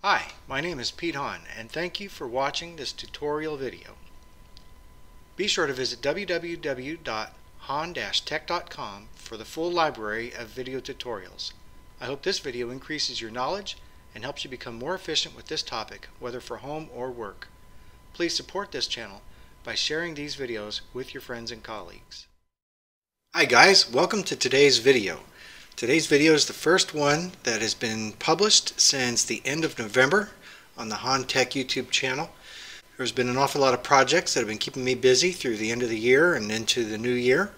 Hi, my name is Pete Hahn, and thank you for watching this tutorial video. Be sure to visit www.hahn-tech.com for the full library of video tutorials. I hope this video increases your knowledge and helps you become more efficient with this topic, whether for home or work. Please support this channel by sharing these videos with your friends and colleagues. Hi guys, welcome to today's video. Today's video is the first one that has been published since the end of November on the Hahn-Tech YouTube channel. There's been an awful lot of projects that have been keeping me busy through the end of the year and into the new year.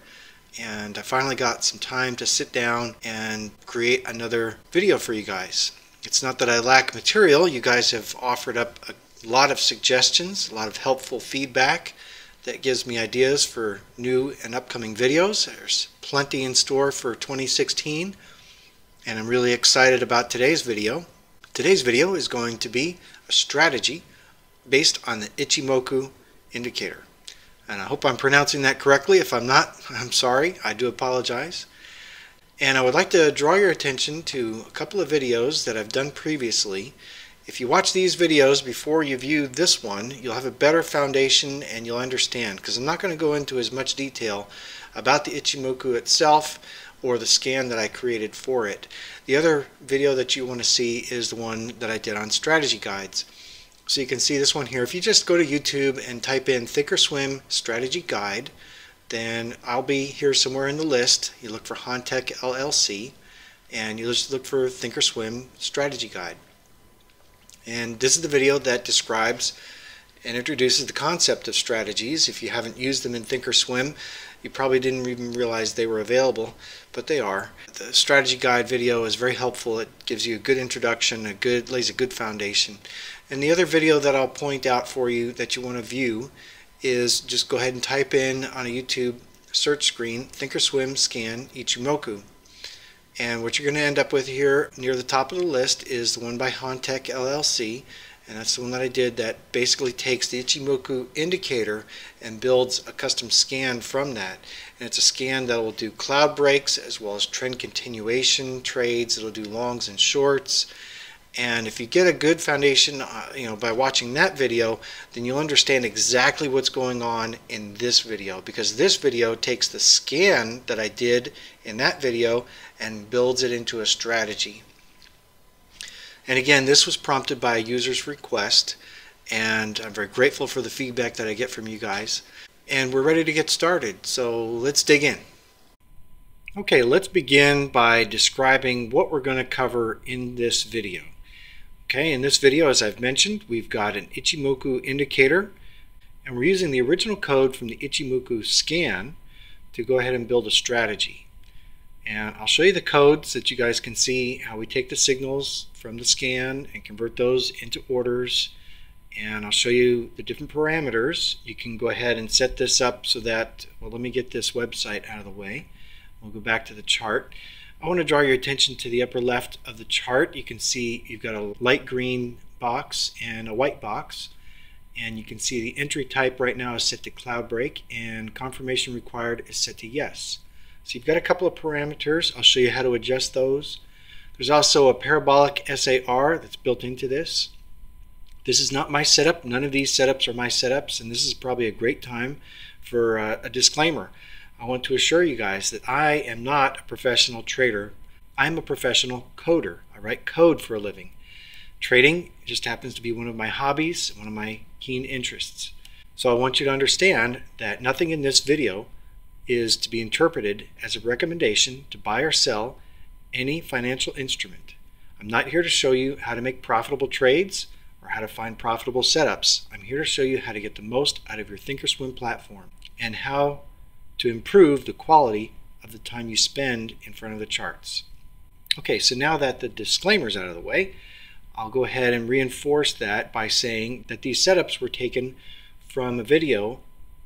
And I finally got some time to sit down and create another video for you guys. It's not that I lack material. You guys have offered up a lot of suggestions, a lot of helpful feedback that gives me ideas for new and upcoming videos. There's plenty in store for 2016, and I'm really excited about today's video. Today's video is going to be a strategy based on the Ichimoku indicator. And I hope I'm pronouncing that correctly. If I'm not, I'm sorry. I do apologize. And I would like to draw your attention to a couple of videos that I've done previously. If you watch these videos before you view this one, you'll have a better foundation and you'll understand, because I'm not going to go into as much detail about the Ichimoku itself or the scan that I created for it. The other video that you want to see is the one that I did on strategy guides. So you can see this one here. If you just go to YouTube and type in Thinkorswim Strategy Guide, then I'll be here somewhere in the list. You look for Hahn-Tech LLC and you just look for Thinkorswim Strategy Guide. And this is the video that describes and introduces the concept of strategies. If you haven't used them in Thinkorswim, you probably didn't even realize they were available, but they are. The strategy guide video is very helpful. It gives you a good introduction, lays a good foundation. And the other video that I'll point out for you that you want to view is just go ahead and type in on a YouTube search screen Thinkorswim Scan Ichimoku. And what you're going to end up with here near the top of the list is the one by Hahn-Tech LLC, and that's the one that I did that basically takes the Ichimoku indicator and builds a custom scan from that. And it's a scan that will do cloud breaks as well as trend continuation trades. It'll do longs and shorts. And if you get a good foundation by watching that video, then you'll understand exactly what's going on in this video, because this video takes the scan that I did in that video and builds it into a strategy. And again, this was prompted by a user's request, and I'm very grateful for the feedback that I get from you guys. And we're ready to get started, so let's dig in. Okay, let's begin by describing what we're going to cover in this video. Okay, in this video, as I've mentioned, we've got an Ichimoku indicator, and we're using the original code from the Ichimoku scan to go ahead and build a strategy. And I'll show you the codes so that you guys can see how we take the signals from the scan and convert those into orders. And I'll show you the different parameters. You can go ahead and set this up so that, well, let me get this website out of the way. We'll go back to the chart. I want to draw your attention to the upper left of the chart. You can see you've got a light green box and a white box, and you can see the entry type right now is set to cloud break, and confirmation required is set to yes. So you've got a couple of parameters. I'll show you how to adjust those. There's also a Parabolic SAR that's built into this. This is not my setup. None of these setups are my setups, and this is probably a great time for a disclaimer. I want to assure you guys that I am not a professional trader. I'm a professional coder. I write code for a living. Trading just happens to be one of my hobbies, one of my keen interests. So I want you to understand that nothing in this video is to be interpreted as a recommendation to buy or sell any financial instrument. I'm not here to show you how to make profitable trades or how to find profitable setups. I'm here to show you how to get the most out of your Thinkorswim platform and how to improve the quality of the time you spend in front of the charts. Okay, so now that the disclaimer's out of the way, I'll go ahead and reinforce that by saying that these setups were taken from a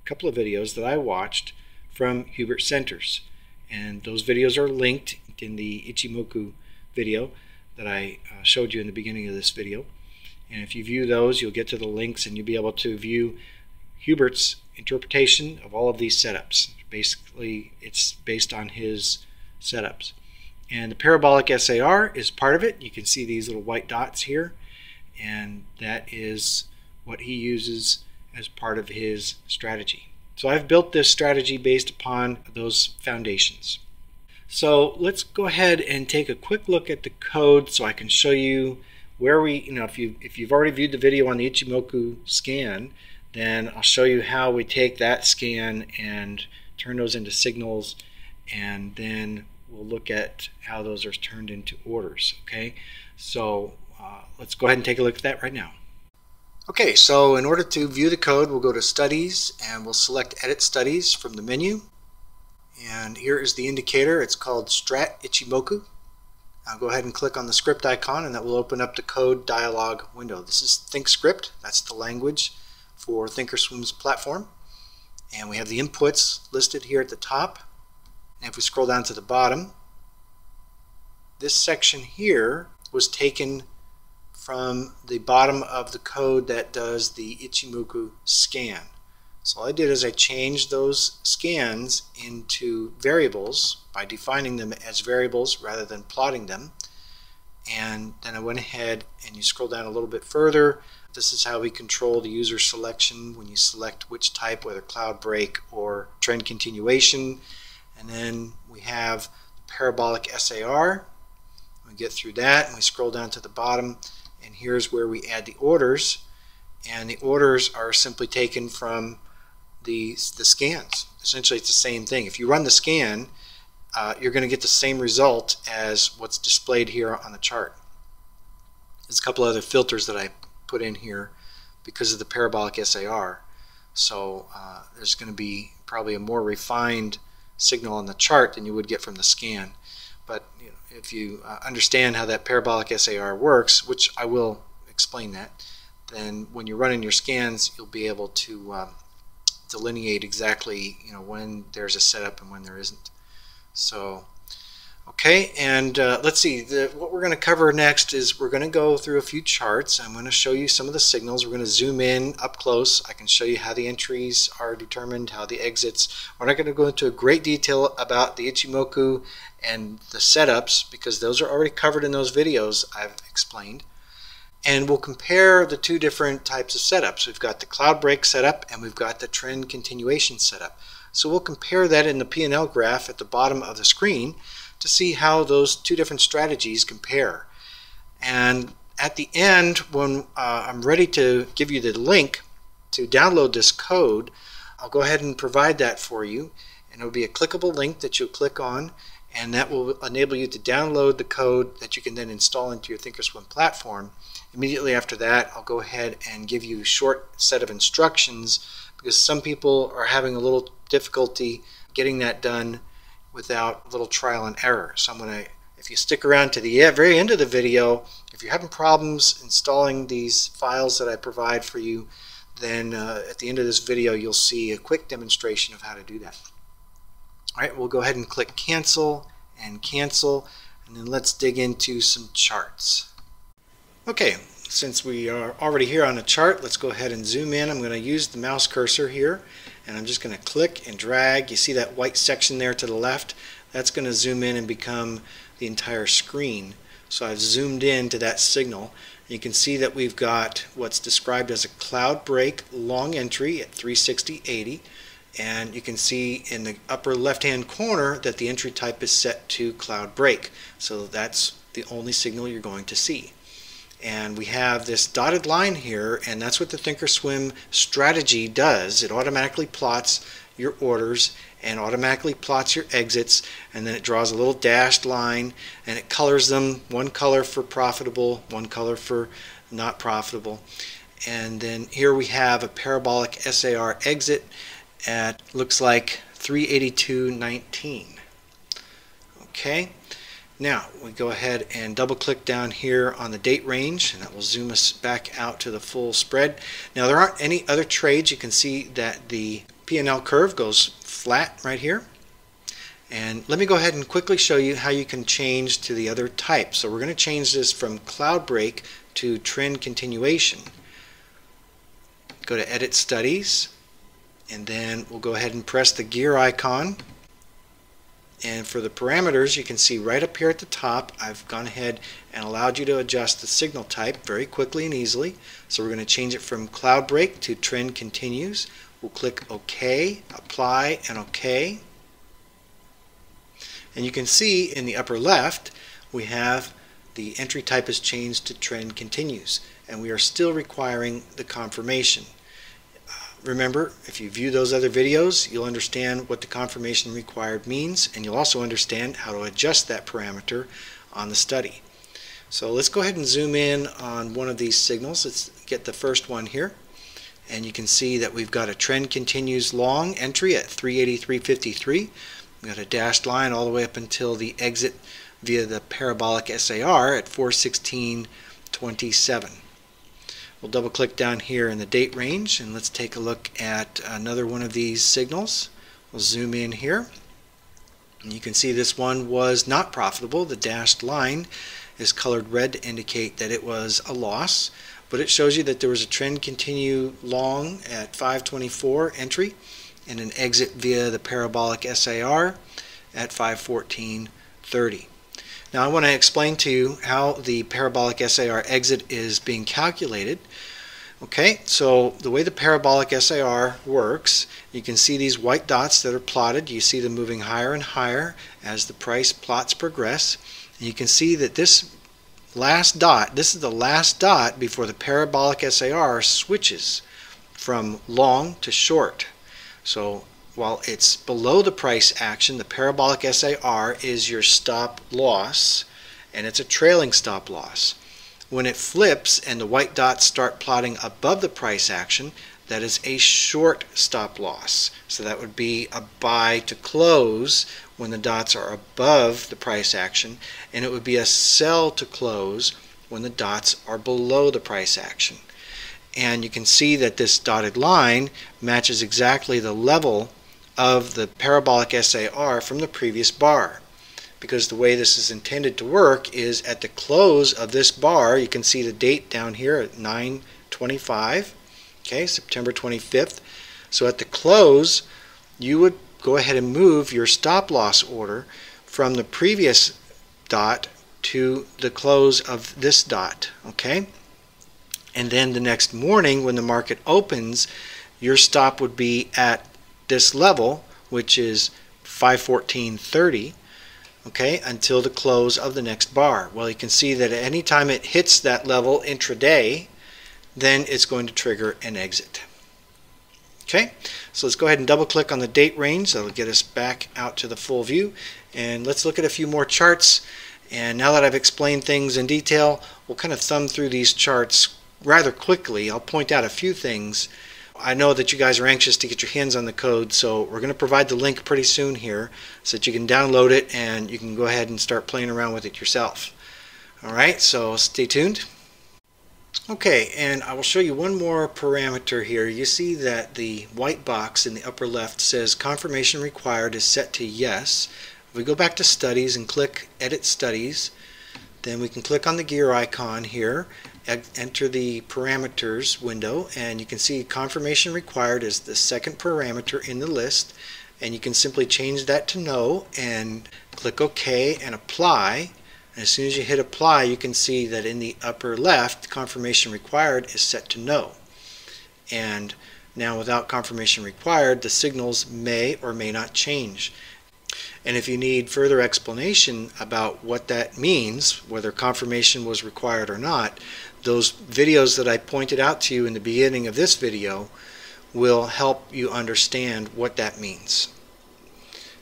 couple of videos that I watched from Hubert Centers. And those videos are linked in the Ichimoku video that I showed you in the beginning of this video. And if you view those, you'll get to the links and you'll be able to view Hubert's interpretation of all of these setups. Basically, it's based on his setups. And the Parabolic SAR is part of it. You can see these little white dots here. and that is what he uses as part of his strategy. So I've built this strategy based upon those foundations. So let's go ahead and take a quick look at the code so I can show you where if you've already viewed the video on the Ichimoku scan, then I'll show you how we take that scan and turn those into signals, and then we'll look at how those are turned into orders. Okay, so let's go ahead and take a look at that right now. Okay, so in order to view the code, we'll go to Studies and we'll select Edit Studies from the menu. And here is the indicator. It's called Strat Ichimoku. I'll go ahead and click on the script icon, and that will open up the code dialog window. This is ThinkScript. That's the language for Thinkorswim's platform. And we have the inputs listed here at the top. And if we scroll down to the bottom, this section here was taken from the bottom of the code that does the Ichimoku scan. So all I did is I changed those scans into variables by defining them as variables rather than plotting them. And then I went ahead, and you scroll down a little bit further. This is how we control the user selection when you select which type, whether cloud break or trend continuation. And then we have the Parabolic SAR. We get through that and we scroll down to the bottom, and here's where we add the orders. And the orders are simply taken from the scans. Essentially it's the same thing. If you run the scan, you're going to get the same result as what's displayed here on the chart. There's a couple other filters that I put in here because of the Parabolic SAR. So there's going to be probably a more refined signal on the chart than you would get from the scan. But if you understand how that Parabolic SAR works, which I will explain that, then when you're running your scans, you'll be able to delineate exactly when there's a setup and when there isn't. So okay, and let's see, what we're going to cover next is we're going to go through a few charts. I'm going to show you some of the signals. We're going to zoom in up close. I can show you how the entries are determined, how the exits. We're not going to go into a great detail about the Ichimoku and the setups because those are already covered in those videos I've explained. And we'll compare the two different types of setups. We've got the cloud break setup and we've got the trend continuation setup. So we'll compare that in the P&L graph at the bottom of the screen to see how those two different strategies compare. And at the end, when I'm ready to give you the link to download this code, I'll go ahead and provide that for you. And it'll be a clickable link that you'll click on, and that will enable you to download the code that you can then install into your Thinkorswim platform. Immediately after that, I'll go ahead and give you a short set of instructions because some people are having a little difficulty getting that done without a little trial and error. So if you stick around to the very end of the video, if you're having problems installing these files that I provide for you, then at the end of this video you'll see a quick demonstration of how to do that. Alright, we'll go ahead and click cancel, and then let's dig into some charts. Okay, since we are already here on a chart, let's go ahead and zoom in. I'm going to use the mouse cursor here, and I'm just going to click and drag. You see that white section there to the left? That's going to zoom in and become the entire screen. So I've zoomed in to that signal. You can see that we've got what's described as a cloud break long entry at 360.80, and you can see in the upper left hand corner that the entry type is set to cloud break. So that's the only signal you're going to see. And we have this dotted line here, and that's what the Thinkorswim strategy does. It automatically plots your orders and automatically plots your exits, and then it draws a little dashed line and it colors them, one color for profitable, one color for not profitable. And then here we have a Parabolic SAR exit at, looks like 382.19. Okay. Now we go ahead and double click down here on the date range, and that will zoom us back out to the full spread. Now there aren't any other trades. You can see that the P&L curve goes flat right here. And let me go ahead and quickly show you how you can change to the other type. So we're going to change this from cloud break to trend continuation. Go to Edit Studies, and then we'll go ahead and press the gear icon. And for the parameters, you can see right up here at the top, I've gone ahead and allowed you to adjust the signal type very quickly and easily. So we're going to change it from cloud break to trend continues. We'll click OK, apply, and OK. And you can see in the upper left, we have the entry type has changed to trend continues, and we are still requiring the confirmation. Remember, if you view those other videos, you'll understand what the confirmation required means, and you'll also understand how to adjust that parameter on the study. So let's go ahead and zoom in on one of these signals. Let's get the first one here, and you can see that we've got a trend continues long entry at 383.53. We've got a dashed line all the way up until the exit via the Parabolic SAR at 416.27. We'll double click down here in the date range, and let's take a look at another one of these signals. We'll zoom in here, and you can see this one was not profitable. The dashed line is colored red to indicate that it was a loss, but it shows you that there was a trend continue long at 524 entry and an exit via the Parabolic SAR at 514.30. Now I want to explain to you how the Parabolic SAR exit is being calculated. Okay, so the way the Parabolic SAR works, you can see these white dots that are plotted. You see them moving higher and higher as the price plots progress. And you can see that this last dot, this is the last dot before the Parabolic SAR switches from long to short. So while it's below the price action, the Parabolic SAR is your stop loss, and it's a trailing stop loss. When it flips and the white dots start plotting above the price action, that is a short stop loss. So that would be a buy to close when the dots are above the price action, and it would be a sell to close when the dots are below the price action. And you can see that this dotted line matches exactly the level of the Parabolic SAR from the previous bar, because the way this is intended to work is at the close of this bar, you can see the date down here at 9/25, okay, September 25th. So at the close, you would go ahead and move your stop loss order from the previous dot to the close of this dot, okay? And then the next morning when the market opens, your stop would be at this level, which is 514.30, okay, until the close of the next bar. Well, you can see that at any time it hits that level intraday, then it's going to trigger an exit. Okay, so let's go ahead and double click on the date range. That'll get us back out to the full view, and let's look at a few more charts. And now that I've explained things in detail, we'll kind of thumb through these charts rather quickly. I'll point out a few things. I know that you guys are anxious to get your hands on the code, so we're going to provide the link pretty soon here so that you can download it and you can go ahead and start playing around with it yourself. Alright, so stay tuned. Okay, and I will show you one more parameter here. You see that the white box in the upper left says confirmation required is set to yes. If we go back to studies and click edit studies, then we can click on the gear icon here, enter the parameters window, and you can see confirmation required is the second parameter in the list, and you can simply change that to no and click OK and apply. And as soon as you hit apply, you can see that in the upper left, confirmation required is set to no. And now without confirmation required, the signals may or may not change. And if you need further explanation about what that means, whether confirmation was required or not, those videos that I pointed out to you in the beginning of this video will help you understand what that means.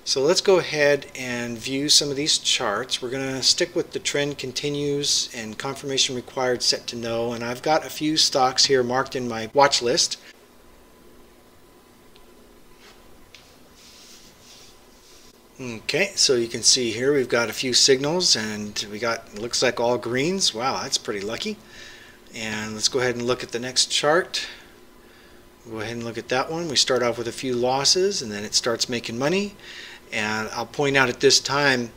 So let's go ahead and view some of these charts. We're going to stick with the trend continues and confirmation required set to no, and I've got a few stocks here marked in my watch list. Okay, so you can see here we've got a few signals, and we got, looks like all greens. Wow, that's pretty lucky. And let's go ahead and look at the next chart. We'll go ahead and look at that one. We start off with a few losses, and then it starts making money. And I'll point out at this time,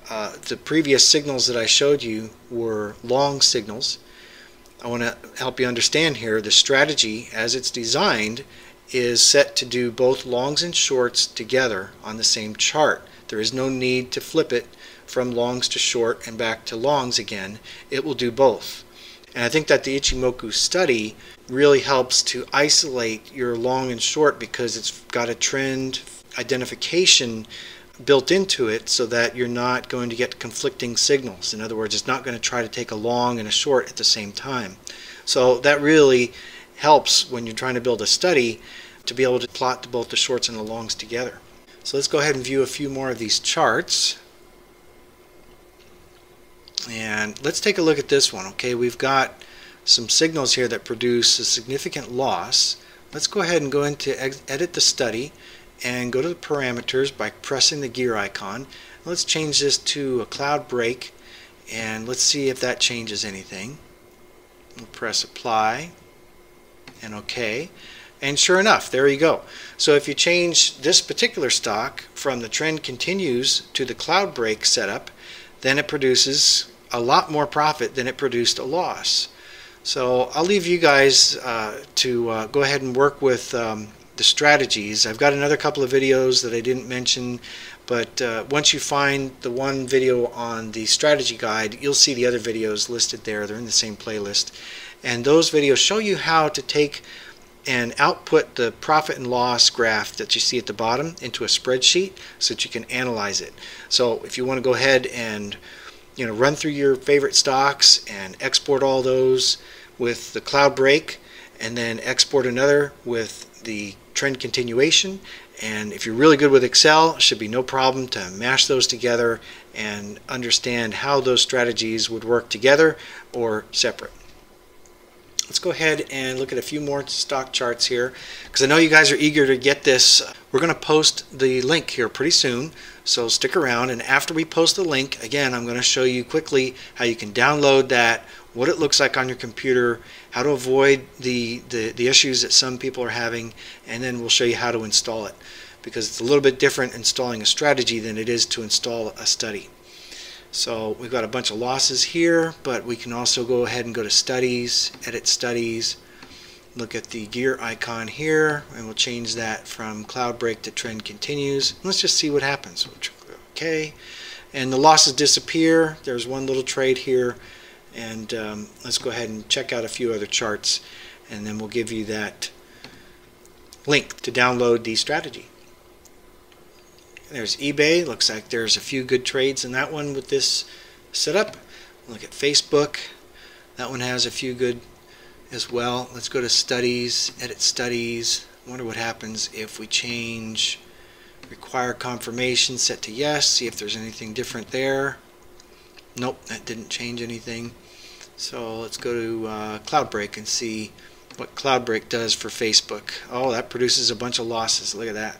the previous signals that I showed you were long signals. I want to help you understand here, the strategy as it's designed is set to do both longs and shorts together on the same chart. There is no need to flip it from longs to short and back to longs again. It will do both. And I think that the Ichimoku study really helps to isolate your long and short because it's got a trend identification built into it so that you're not going to get conflicting signals. In other words, it's not going to try to take a long and a short at the same time. So that really helps when you're trying to build a study to be able to plot both the shorts and the longs together. So let's go ahead and view a few more of these charts. And let's take a look at this one. Okay, we've got some signals here that produce a significant loss. Let's go ahead and go into edit the study and go to the parameters by pressing the gear icon. Let's change this to a cloud break and let's see if that changes anything. We'll press apply and OK, and sure enough, there you go. So if you change this particular stock from the trend continues to the cloud break setup, then it produces a lot more profit than it produced a loss. So I'll leave you guys to go ahead and work with the strategies. I've got another couple of videos that I didn't mention, but once you find the one video on the strategy guide, you'll see the other videos listed there. They're in the same playlist. And those videos show you how to take and output the profit and loss graph that you see at the bottom into a spreadsheet so that you can analyze it. So if you want to go ahead and run through your favorite stocks and export all those with the cloud break and then export another with the trend continuation, and if you're really good with Excel, it should be no problem to mash those together and understand how those strategies would work together or separate. Let's go ahead and look at a few more stock charts here because I know you guys are eager to get this. We're going to post the link here pretty soon, so stick around, and after we post the link, again, I'm going to show you quickly how you can download that, what it looks like on your computer, how to avoid the issues that some people are having, and then we'll show you how to install it because it's a little bit different installing a strategy than it is to install a study. So we've got a bunch of losses here, but we can also go ahead and go to studies, edit studies, look at the gear icon here, and we'll change that from cloud break to trend continues. Let's just see what happens. Okay, and the losses disappear. There's one little trade here, and let's go ahead and check out a few other charts, and then we'll give you that link to download the strategy. There's eBay. Looks like there's a few good trades in that one with this setup. Look at Facebook. That one has a few good as well. Let's go to studies, edit studies. Wonder what happens if we change require confirmation set to yes. See if there's anything different there. Nope, that didn't change anything. So let's go to cloud break and see what cloud break does for Facebook. Oh, that produces a bunch of losses. Look at that.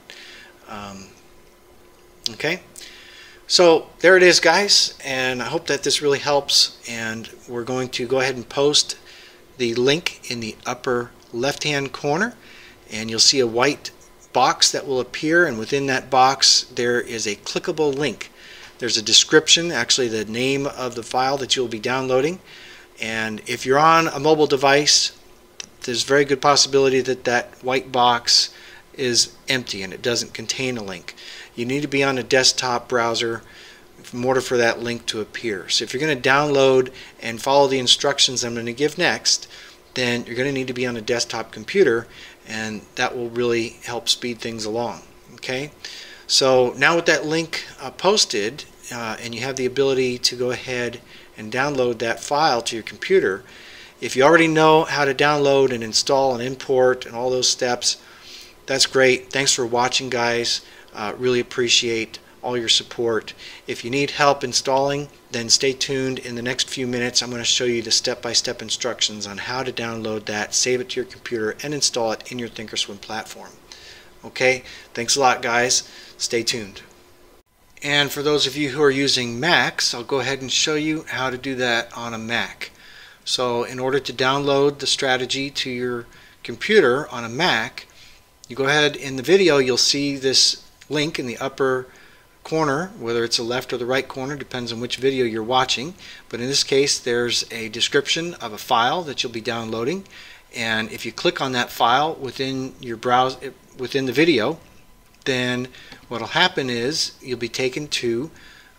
Okay, so there it is, guys, and I hope that this really helps, and we're going to go ahead and post the link in the upper left hand corner, and you'll see a white box that will appear, and within that box there is a clickable link. There's a description, actually the name of the file that you'll be downloading, and if you're on a mobile device, there's a very good possibility that that white box is empty and it doesn't contain a link. You need to be on a desktop browser in order for that link to appear. So if you're going to download and follow the instructions I'm going to give next, then you're going to need to be on a desktop computer, and that will really help speed things along. Okay, so now with that link posted and you have the ability to go ahead and download that file to your computer, if you already know how to download and install and import and all those steps, that's great. Thanks for watching, guys. Really appreciate all your support. If you need help installing, then stay tuned. In the next few minutes I'm going to show you the step-by-step instructions on how to download that, save it to your computer, and install it in your Thinkorswim platform. Okay, thanks a lot, guys. Stay tuned. And for those of you who are using Macs, I'll go ahead and show you how to do that on a Mac. So in order to download the strategy to your computer on a Mac, you go ahead, in the video you'll see this link in the upper corner, whether it's the left or the right corner, depends on which video you're watching, but in this case there's a description of a file that you'll be downloading, and if you click on that file within your browser, within the video, then what will happen is you'll be taken to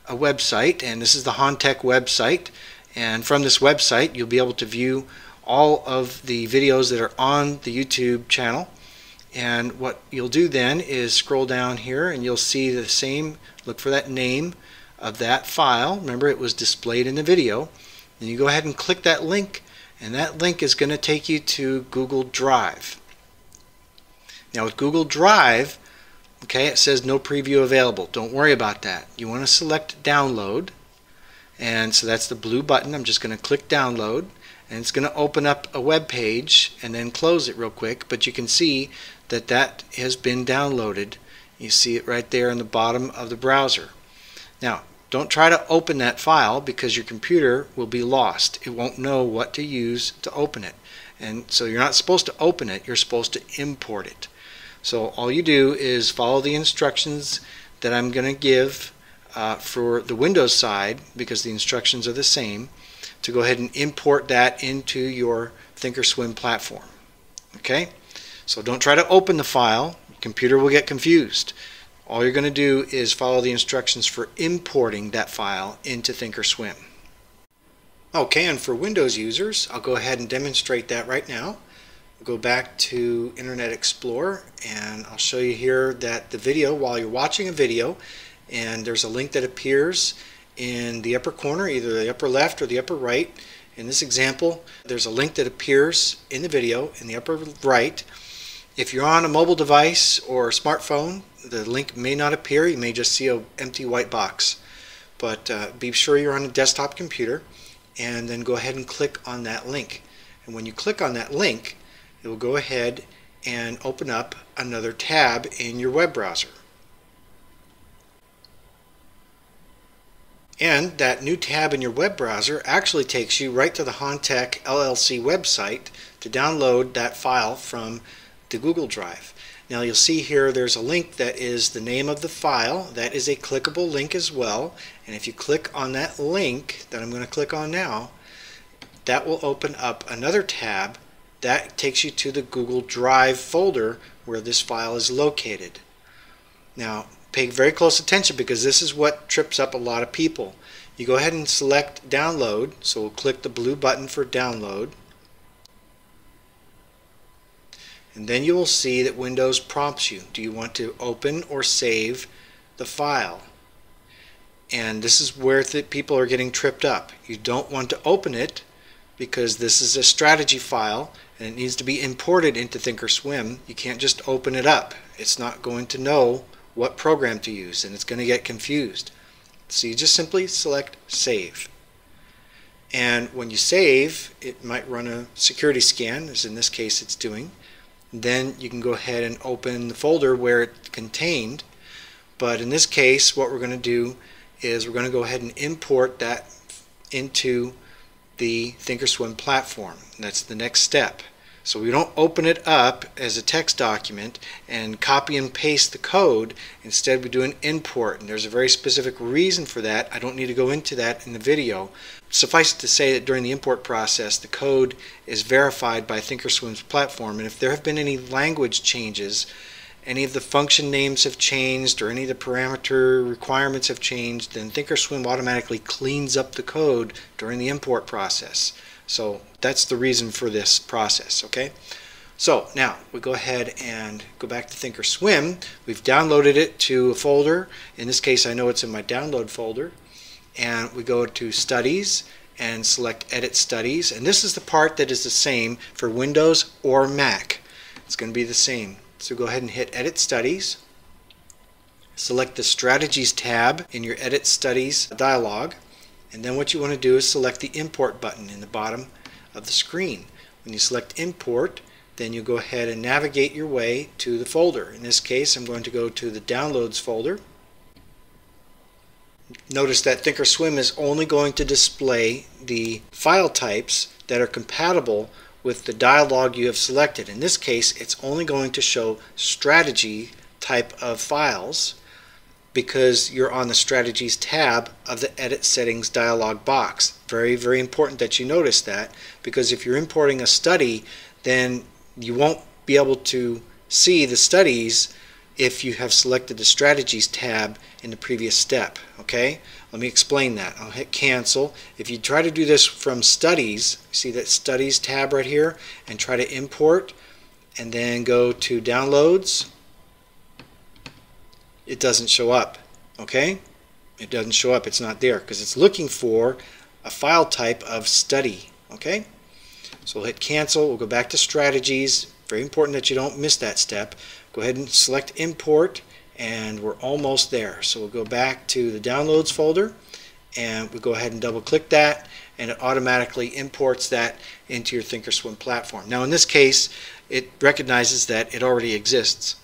a website, and this is the Hahn-Tech website, and from this website you'll be able to view all of the videos that are on the YouTube channel. And what you'll do then is scroll down here and you'll see the same, look for that name of that file. Remember, it was displayed in the video. Then you go ahead and click that link, and that link is going to take you to Google Drive. Now with Google Drive, okay, it says no preview available. Don't worry about that. You want to select download, and so that's the blue button. I'm just going to click download, and it's going to open up a web page and then close it real quick, but you can see that that has been downloaded. You see it right there in the bottom of the browser. Now don't try to open that file because your computer will be lost. It won't know what to use to open it, and so you're not supposed to open it, you're supposed to import it. So all you do is follow the instructions that I'm going to give for the Windows side, because the instructions are the same, to go ahead and import that into your Thinkorswim platform. Okay? So don't try to open the file. Your computer will get confused. All you're going to do is follow the instructions for importing that file into Thinkorswim. Okay, and for Windows users, I'll go ahead and demonstrate that right now. We'll go back to Internet Explorer, and I'll show you here that the video, while you're watching a video, and there's a link that appears in the upper corner, either the upper left or the upper right. In this example, there's a link that appears in the video in the upper right. If you're on a mobile device or a smartphone, the link may not appear. You may just see an empty white box. But be sure you're on a desktop computer, and then go ahead and click on that link. And when you click on that link, it will go ahead and open up another tab in your web browser. And that new tab in your web browser actually takes you right to the Hahn-Tech LLC website to download that file from the Google Drive. Now you'll see here there's a link that is the name of the file. That is a clickable link as well, and if you click on that link that I'm going to click on now, that will open up another tab that takes you to the Google Drive folder where this file is located. Now pay very close attention, because this is what trips up a lot of people. You go ahead and select download, so we'll click the blue button for download, and then you will see that Windows prompts you. Do you want to open or save the file? And this is where people are getting tripped up. You don't want to open it because this is a strategy file and it needs to be imported into Thinkorswim. You can't just open it up. It's not going to know what program to use, and it's going to get confused. So you just simply select save. And when you save, it might run a security scan, as in this case it's doing. Then you can go ahead and open the folder where it contained. But in this case, what we're going to do is we're going to go ahead and import that into the Thinkorswim platform. And that's the next step. So we don't open it up as a text document and copy and paste the code. Instead, we do an import, and there's a very specific reason for that. I don't need to go into that in the video. Suffice it to say that during the import process, the code is verified by Thinkorswim's platform, and if there have been any language changes, any of the function names have changed, or any of the parameter requirements have changed, then Thinkorswim automatically cleans up the code during the import process. So that's the reason for this process, okay? So now we go ahead and go back to Thinkorswim. We've downloaded it to a folder. In this case, I know it's in my download folder. And we go to Studies and select Edit Studies. And this is the part that is the same for Windows or Mac. It's going to be the same. So go ahead and hit Edit Studies. Select the Strategies tab in your Edit Studies dialog. And then what you want to do is select the Import button in the bottom of the screen. When you select Import, then you go ahead and navigate your way to the folder. In this case, I'm going to go to the Downloads folder. Notice that Thinkorswim is only going to display the file types that are compatible with the dialog you have selected. In this case, it's only going to show strategy type of files, because you're on the Strategies tab of the Edit Settings dialog box. Very, very important that you notice that, because if you're importing a study, then you won't be able to see the studies if you have selected the Strategies tab in the previous step. Okay, let me explain that. I'll hit cancel. If you try to do this from Studies, see that Studies tab right here, and try to import and then go to Downloads, it doesn't show up. Okay, it doesn't show up. It's not there because it's looking for a file type of study. Okay, so we'll hit cancel. We'll go back to Strategies. Very important that you don't miss that step. Go ahead and select import, and we're almost there. So we'll go back to the downloads folder, and we go ahead and double click that, and it automatically imports that into your Thinkorswim platform. Now in this case, it recognizes that it already exists.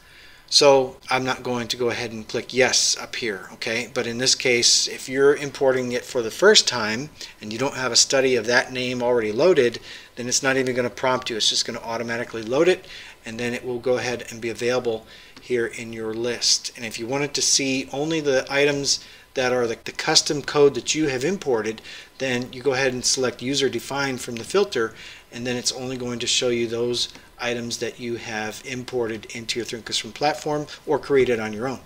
So I'm not going to go ahead and click yes up here, okay? But in this case, if you're importing it for the first time and you don't have a study of that name already loaded, then it's not even going to prompt you. It's just going to automatically load it, and then it will go ahead and be available here in your list. And if you wanted to see only the items that are the custom code that you have imported, then you go ahead and select user defined from the filter, and then it's only going to show you those items that you have imported into your Thinkorswim platform or created on your own.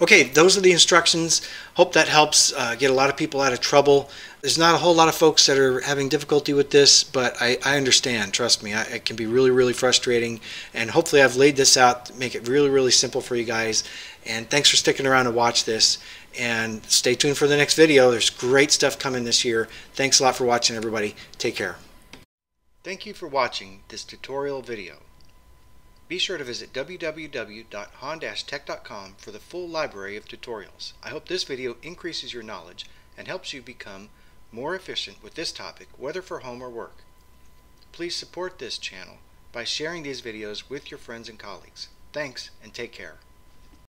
Okay, those are the instructions. Hope that helps get a lot of people out of trouble. There's not a whole lot of folks that are having difficulty with this, but I understand. Trust me, it can be really, really frustrating. And hopefully I've laid this out to make it really, really simple for you guys. And thanks for sticking around to watch this. And stay tuned for the next video. There's great stuff coming this year. Thanks a lot for watching, everybody. Take care. Thank you for watching this tutorial video. Be sure to visit www.hahn-tech.com for the full library of tutorials. I hope this video increases your knowledge and helps you become more efficient with this topic, whether for home or work. Please support this channel by sharing these videos with your friends and colleagues. Thanks, and take care.